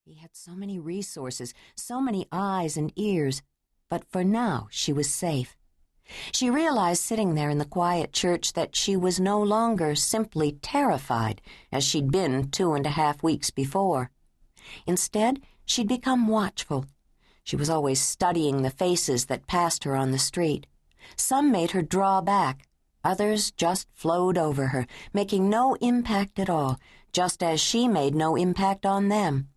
He had so many resources, so many eyes and ears, but for now she was safe. She realized sitting there in the quiet church that she was no longer simply terrified, as she'd been 2.5 weeks before. Instead, she'd become watchful. She was always studying the faces that passed her on the street. Some made her draw back. Others just flowed over her, making no impact at all, just as she made no impact on them.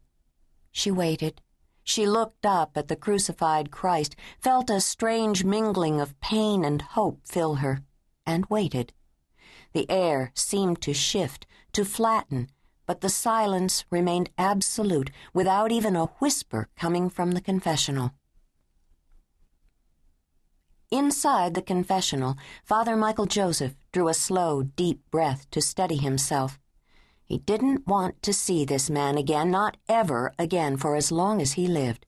She waited. She looked up at the crucified Christ, felt a strange mingling of pain and hope fill her, and waited. The air seemed to shift, to flatten, but the silence remained absolute, without even a whisper coming from the confessional. Inside the confessional, Father Michael Joseph drew a slow, deep breath to steady himself. He didn't want to see this man again, not ever again, for as long as he lived.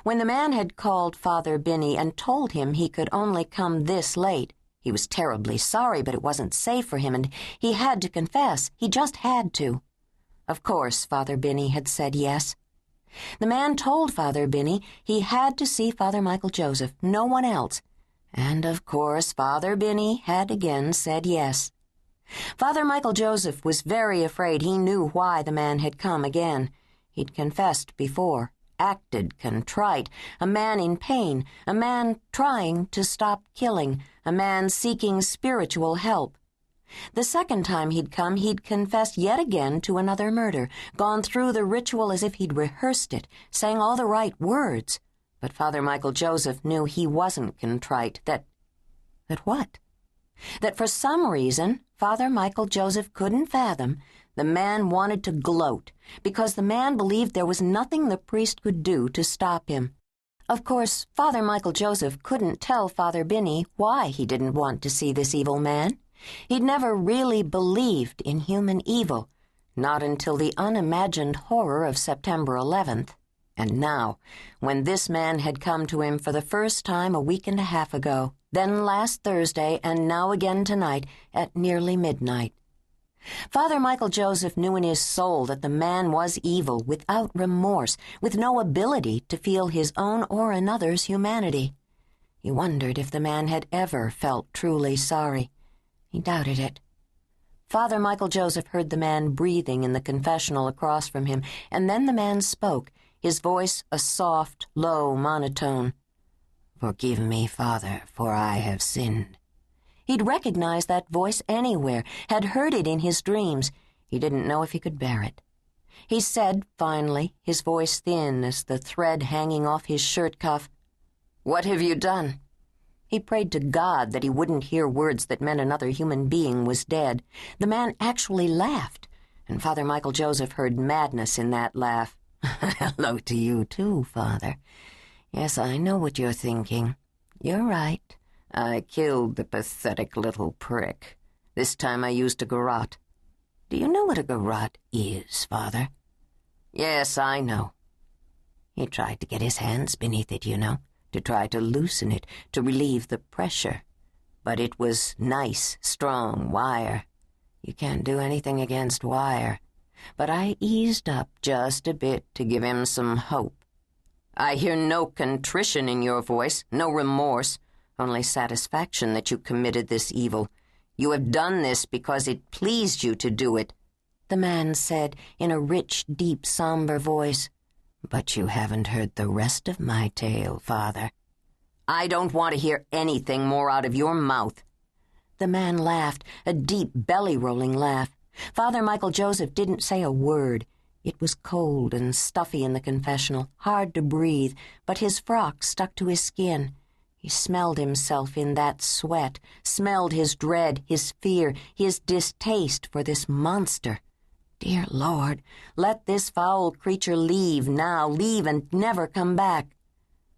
When the man had called Father Binney and told him he could only come this late, he was terribly sorry, but it wasn't safe for him, and he had to confess. He just had to. Of course, Father Binney had said yes. The man told Father Binney he had to see Father Michael Joseph, no one else. And, of course, Father Binney had again said yes. Father Michael Joseph was very afraid he knew why the man had come again. He'd confessed before, acted contrite, a man in pain, a man trying to stop killing, a man seeking spiritual help. The second time he'd come, he'd confessed yet again to another murder, gone through the ritual as if he'd rehearsed it, saying all the right words. But Father Michael Joseph knew he wasn't contrite, that what? That for some reason Father Michael Joseph couldn't fathom, the man wanted to gloat, because the man believed there was nothing the priest could do to stop him. Of course, Father Michael Joseph couldn't tell Father Binney why he didn't want to see this evil man. He'd never really believed in human evil, not until the unimagined horror of September 11th. And now, when this man had come to him for the first time a 1.5 weeks ago, then last Thursday, and now again tonight at nearly midnight. Father Michael Joseph knew in his soul that the man was evil, without remorse, with no ability to feel his own or another's humanity. He wondered if the man had ever felt truly sorry. He doubted it. Father Michael Joseph heard the man breathing in the confessional across from him, and then the man spoke, his voice a soft, low monotone. "Forgive me, Father, for I have sinned." He'd recognized that voice anywhere, had heard it in his dreams. He didn't know if he could bear it. He said, finally, his voice thin as the thread hanging off his shirt cuff, "What have you done?" He prayed to God that he wouldn't hear words that meant another human being was dead. The man actually laughed, and Father Michael Joseph heard madness in that laugh. "Hello to you, too, Father. Yes, I know what you're thinking. You're right. I killed the pathetic little prick. This time I used a garrote. Do you know what a garrote is, Father?" "Yes, I know." He tried to get his hands beneath it, you know, to try to loosen it, to relieve the pressure. But it was nice, strong wire. You can't do anything against wire. But I eased up just a bit to give him some hope. I hear no contrition in your voice, no remorse, only satisfaction that you committed this evil. You have done this because it pleased you to do it, the man said in a rich, deep, somber voice. But you haven't heard the rest of my tale, Father. I don't want to hear anything more out of your mouth. The man laughed, a deep, belly-rolling laugh. Father Michael Joseph didn't say a word. It was cold and stuffy in the confessional, hard to breathe, but his frock stuck to his skin. He smelled himself in that sweat, smelled his dread, his fear, his distaste for this monster. Dear Lord, let this foul creature leave now, leave and never come back.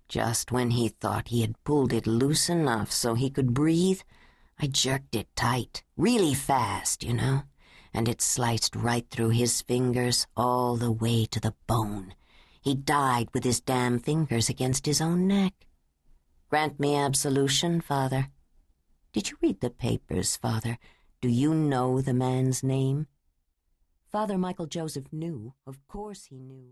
Just when he thought he had pulled it loose enough so he could breathe, I jerked it tight, really fast, you know, and it sliced right through his fingers all the way to the bone. He died with his damn fingers against his own neck. Grant me absolution, Father. Did you read the papers, Father? Do you know the man's name? Father Michael Joseph knew. Of course he knew.